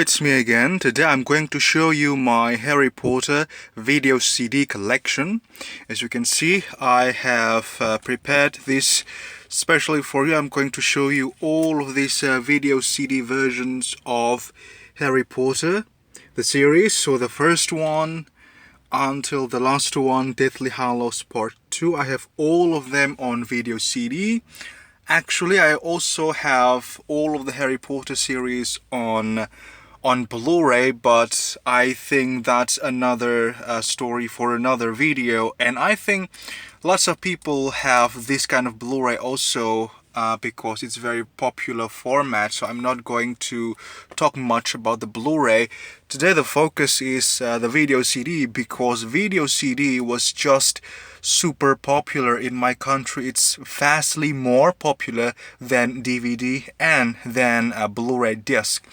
it's me again. Today I'm going to show you my Harry Potter video CD collection. As you can see, I have prepared this specially for you. I'm going to show you all of these video CD versions of Harry Potter, the series. So the first one until the last one, Deathly Hallows Part 2. I have all of them on video CD. Actually, I also have all of the Harry Potter series on Blu-ray, but I think that's another story for another video. And I think lots of people have this kind of Blu-ray also because it's very popular format. So I'm not going to talk much about the Blu-ray. Today the focus is the video CD, because video CD was just super popular in my country. It's vastly more popular than DVD and than a Blu-ray disc.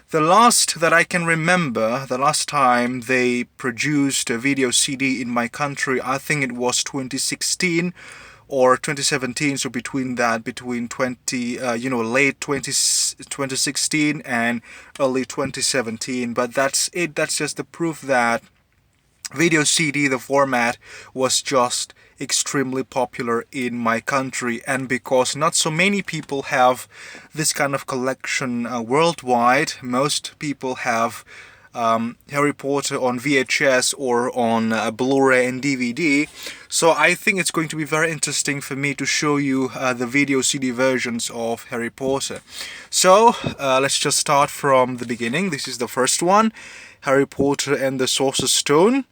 The last that I can remember, the last time they produced a video CD in my country, I think it was 2016 or 2017, so between late 2016 and early 2017. But that's it. That's just the proof that video CD, the format, was just extremely popular in my country. And because not so many people have this kind of collection worldwide, most people have Harry Potter on VHS or on Blu-ray and DVD. So I think it's going to be very interesting for me to show you the video CD versions of Harry Potter. So let's just start from the beginning. This is the first one, Harry Potter and the Sorcerer's Stone.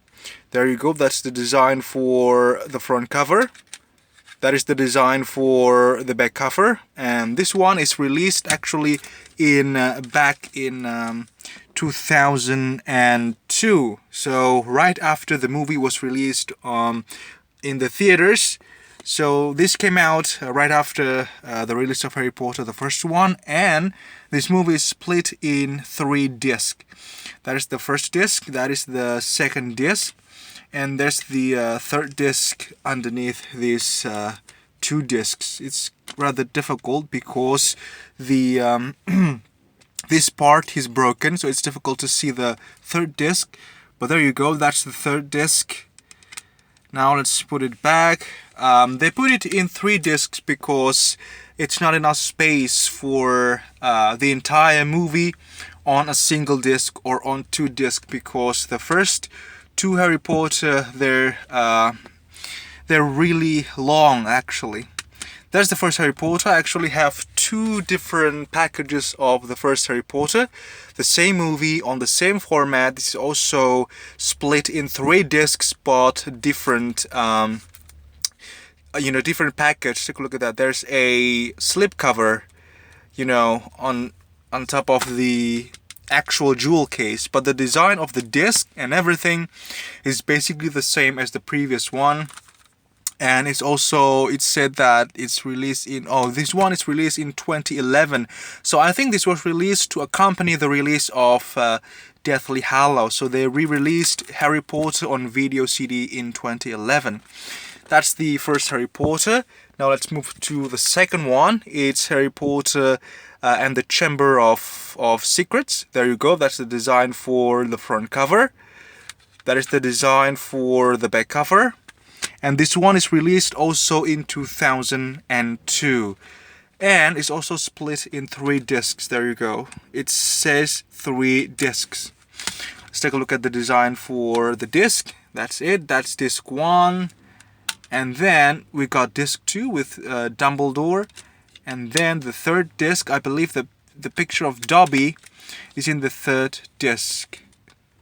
There you go, that's the design for the front cover. That is the design for the back cover. And this one is released actually back in 2002. So right after the movie was released in the theaters. So this came out right after the release of Harry Potter, the first one. And this movie is split in 3 discs. That is the first disc, that is the second disc, and there's the third disc underneath these 2 discs. It's rather difficult because the this part is broken, so it's difficult to see the third disc. But there you go, that's the third disc. Now let's put it back. They put it in 3 discs because it's not enough space for the entire movie on a single disc or on 2 discs, because the first 2 Harry Potter, they're really long actually. That's the first Harry Potter. I actually have 2 different packages of the first Harry Potter. The same movie on the same format. This is also split in 3 discs, but different different package. Take a look at that. There's a slipcover, on top of the actual jewel case, but the design of the disc and everything is basically the same as the previous one. And it's said that it's released in this one is released in 2011. So I think this was released to accompany the release of Deathly Hallows. So they re-released Harry Potter on video CD in 2011. That's the first Harry Potter. Now let's move to the second one. It's Harry Potter and the Chamber of Secrets. There you go. That's the design for the front cover. That is the design for the back cover. And this one is released also in 2002. And it's also split in 3 discs. There you go. It says 3 discs. Let's take a look at the design for the disc. That's it. That's disc 1. And then we got disc 2 with Dumbledore. And then the third disc, I believe the picture of Dobby is in the third disc.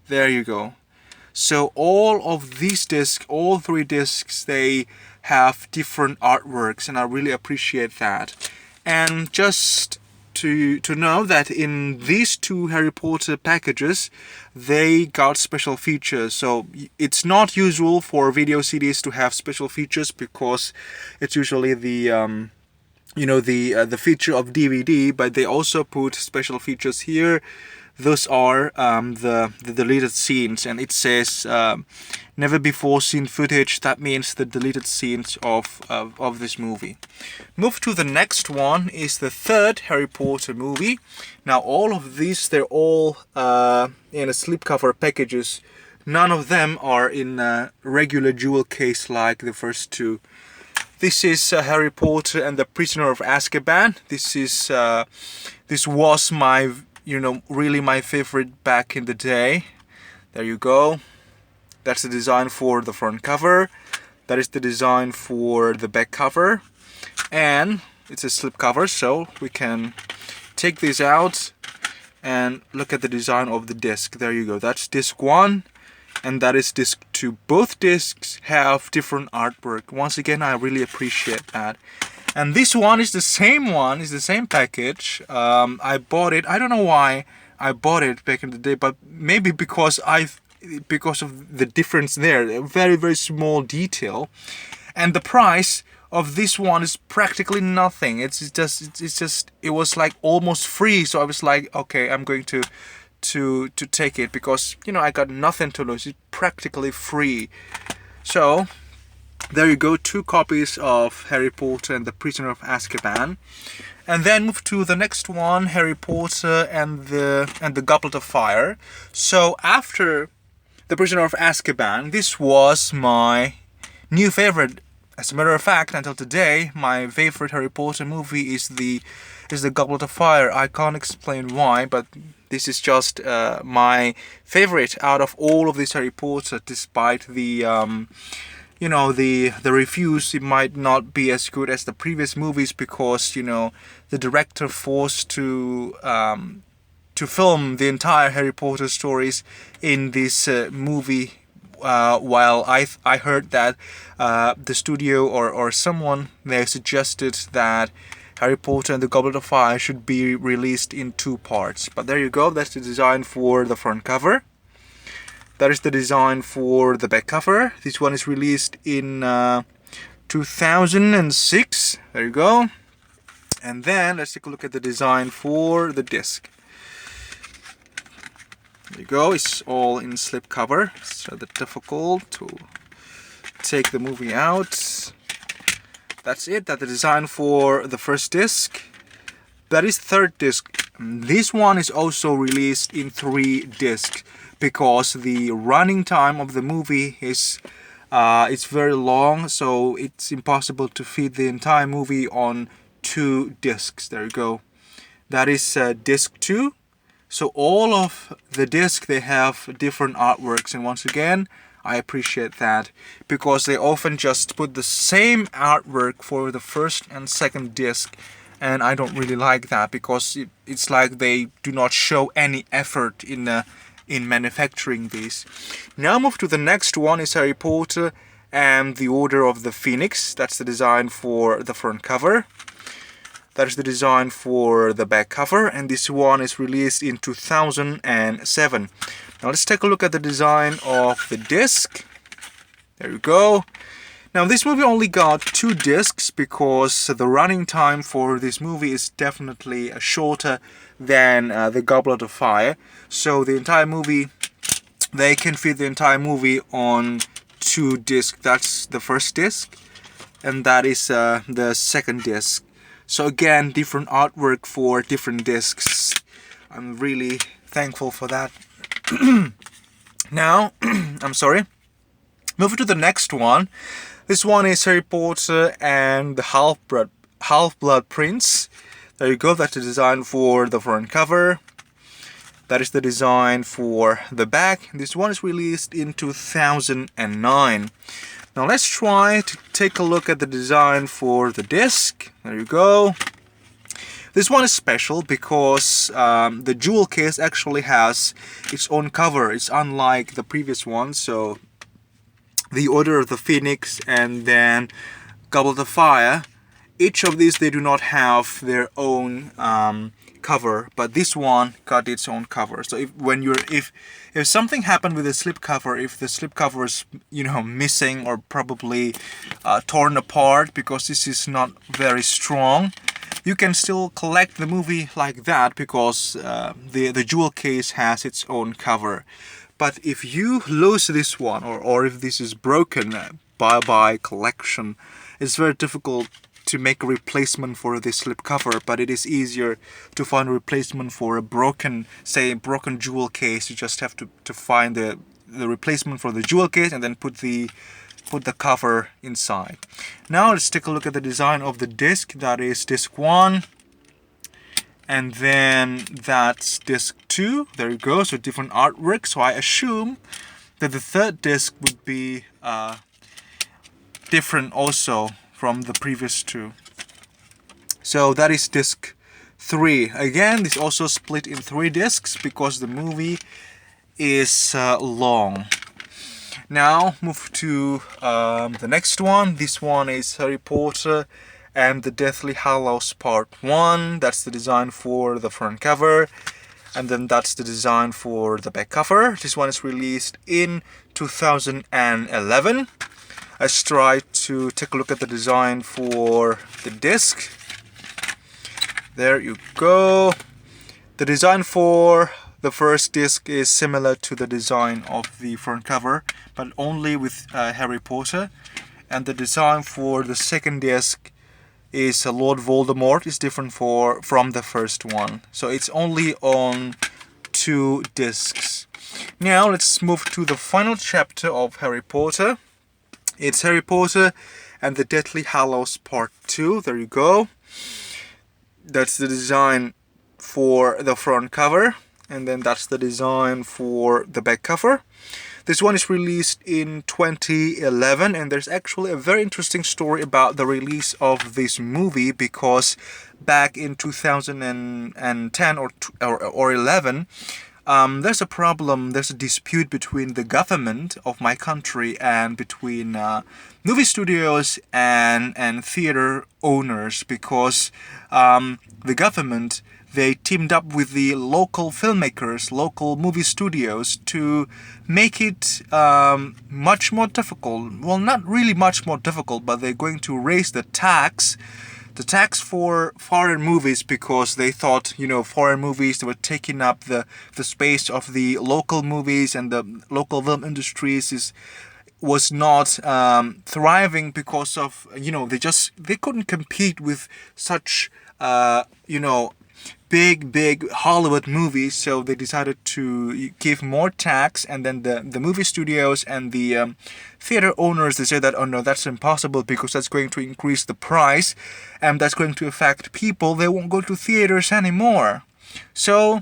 There you go. So all of these discs, all 3 discs, they have different artworks, and I really appreciate that. And just to know that in these 2 Harry Potter packages, they got special features. So it's not usual for video CDs to have special features, because it's usually the feature of DVD, but they also put special features here. those are the deleted scenes, and it says never before seen footage. That means the deleted scenes of this movie. Move to the next one is the third Harry Potter movie. Now all of these, they're all in a slipcover packages. None of them are in a regular jewel case like the first two. This is Harry Potter and the Prisoner of Azkaban. This was my, really my favorite back in the day. There you go. That's the design for the front cover. That is the design for the back cover. And it's a slip cover, so we can take this out and look at the design of the disc. There you go. That's disc 1. And that is disc 2. Both discs have different artwork. Once again, I really appreciate that. And this one is the same one, is the same package. I bought it. I don't know why I bought it back in the day, but maybe because of the difference there. A very, very small detail. And the price of this one is practically nothing. It was like almost free. So I was like, okay, I'm going to take it because I got nothing to lose. It's practically free. So there you go, 2 copies of Harry Potter and the Prisoner of Azkaban. And then move to the next one, Harry Potter and the Goblet of Fire. So after the Prisoner of Azkaban, this was my new favorite. As a matter of fact, until today, my favorite Harry Potter movie is the Goblet of Fire. I can't explain why, but this is just my favorite out of all of these Harry Potter. Despite the the reviews, it might not be as good as the previous movies because the director forced to film the entire Harry Potter stories in this movie. While I heard that the studio or someone there suggested that Harry Potter and the Goblet of Fire should be released in 2 parts. But there you go, that's the design for the front cover. That is the design for the back cover. This one is released in 2006. There you go. And then let's take a look at the design for the disc. There you go, it's all in slipcover. It's rather difficult to take the movie out. That's it, that's the design for the first disc. That is third disc. This one is also released in 3 discs because the running time of the movie is it's very long, so it's impossible to fit the entire movie on 2 discs. There you go. That is disc 2. So all of the discs, they have different artworks, and once again I appreciate that because they often just put the same artwork for the first and second disc, and I don't really like that because it's like they do not show any effort in manufacturing these. Now move to the next one is Harry Potter and the Order of the Phoenix. That's the design for the front cover. That is the design for the back cover, and this one is released in 2007. Now let's take a look at the design of the disc. There you go. Now this movie only got 2 discs because the running time for this movie is definitely shorter than the Goblet of Fire. So the entire movie, they can fit the entire movie on 2 discs. That's the first disc, and that is the second disc. So again, different artwork for different discs. I'm really thankful for that. Now, I'm sorry. Moving to the next one. This one is Harry Potter and the Half-Blood Prince. There you go, that's the design for the front cover. That is the design for the back. This one is released in 2009. Now let's try to take a look at the design for the disc. There you go. This one is special because the jewel case actually has its own cover. It's unlike the previous one. So the Order of the Phoenix and then Goblet of Fire, each of these, they do not have their own cover, but this one got its own cover. So if something happened with the slipcover, if the slipcover is missing or probably torn apart because this is not very strong, you can still collect the movie like that because the jewel case has its own cover. But if you lose this one, or if this is broken by collection, it's very difficult to make a replacement for this slipcover, but it is easier to find a replacement for a broken, say, broken jewel case. You just have to find the replacement for the jewel case and then put the cover inside. Now let's take a look at the design of the disc. That is disc 1, and then that's disc 2. There you go. So different artwork. So I assume that the third disc would be different also from the previous two. So that is disc 3. Again, this also split in 3 discs because the movie is long. Now move to the next one. This one is Harry Potter and the Deathly Hallows Part 1. That's the design for the front cover, and then that's the design for the back cover. This one is released in 2011. Let's try to take a look at the design for the disc. There you go. The design for the first disc is similar to the design of the front cover, but only with Harry Potter. And the design for the second disc is Lord Voldemort. Is different from the first one. So it's only on 2 discs. Now let's move to the final chapter of Harry Potter. It's Harry Potter and the Deathly Hallows Part 2. There you go. That's the design for the front cover, and then that's the design for the back cover. This one is released in 2011, and there's actually a very interesting story about the release of this movie, because back in 2010 or 11, there's a problem, there's a dispute between the government of my country and between movie studios and theater owners, because the government, they teamed up with the local filmmakers, local movie studios, to make it much more difficult. Well, not really much more difficult, but they're going to raise the tax for foreign movies, because they thought, foreign movies, they were taking up the space of the local movies, and the local film industries was not thriving because of, they couldn't compete with such, big Hollywood movies. So they decided to give more tax, and then the movie studios and the theater owners, they said that, oh no, that's impossible, because that's going to increase the price and that's going to affect people. They won't go to theaters anymore. So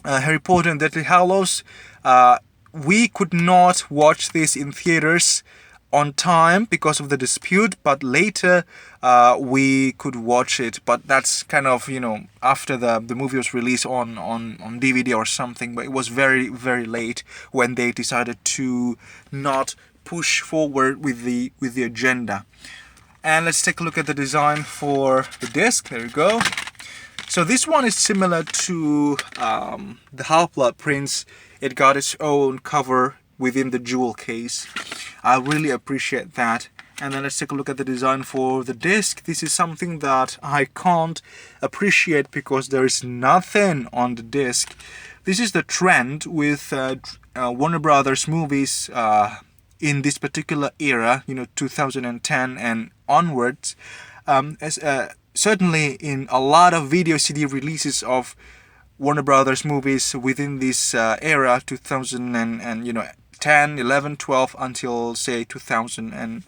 Harry Potter and Deathly Hallows, we could not watch this in theaters on time because of the dispute, but later we could watch it. But that's kind of, after the movie was released on DVD or something, but it was very, very late when they decided to not push forward with the agenda. And let's take a look at the design for the disc. There you go. So this one is similar to the Half-Blood Prince. It got its own cover within the jewel case. I really appreciate that. And then let's take a look at the design for the disc. This is something that I can't appreciate because there is nothing on the disc. This is the trend with Warner Brothers movies in this particular era, 2010 and onwards. Certainly in a lot of video CD releases of Warner Brothers movies within this era, 2010, 11, 12 until say 2000 and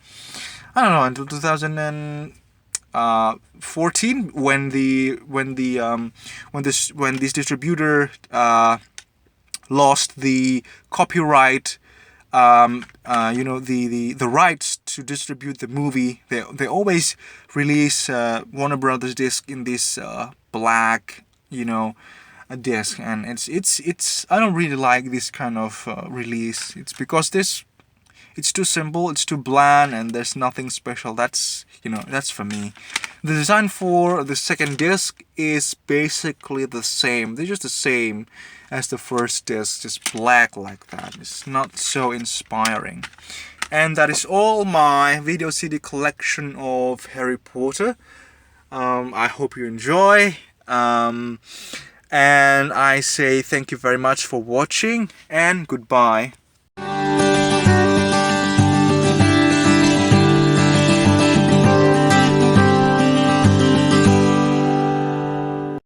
until 2014, when this distributor lost the copyright, the rights to distribute the movie. They always release Warner Brothers disc in this black, a disc, and it's I don't really like this kind of release. It's because it's too simple, it's too bland, and there's nothing special. That's for me. The design for the second disc is basically the same. They're just the same as the first disc, just black like that. It's not so inspiring. And that is all my video CD collection of Harry Potter. I hope you enjoy. And I say thank you very much for watching, and goodbye.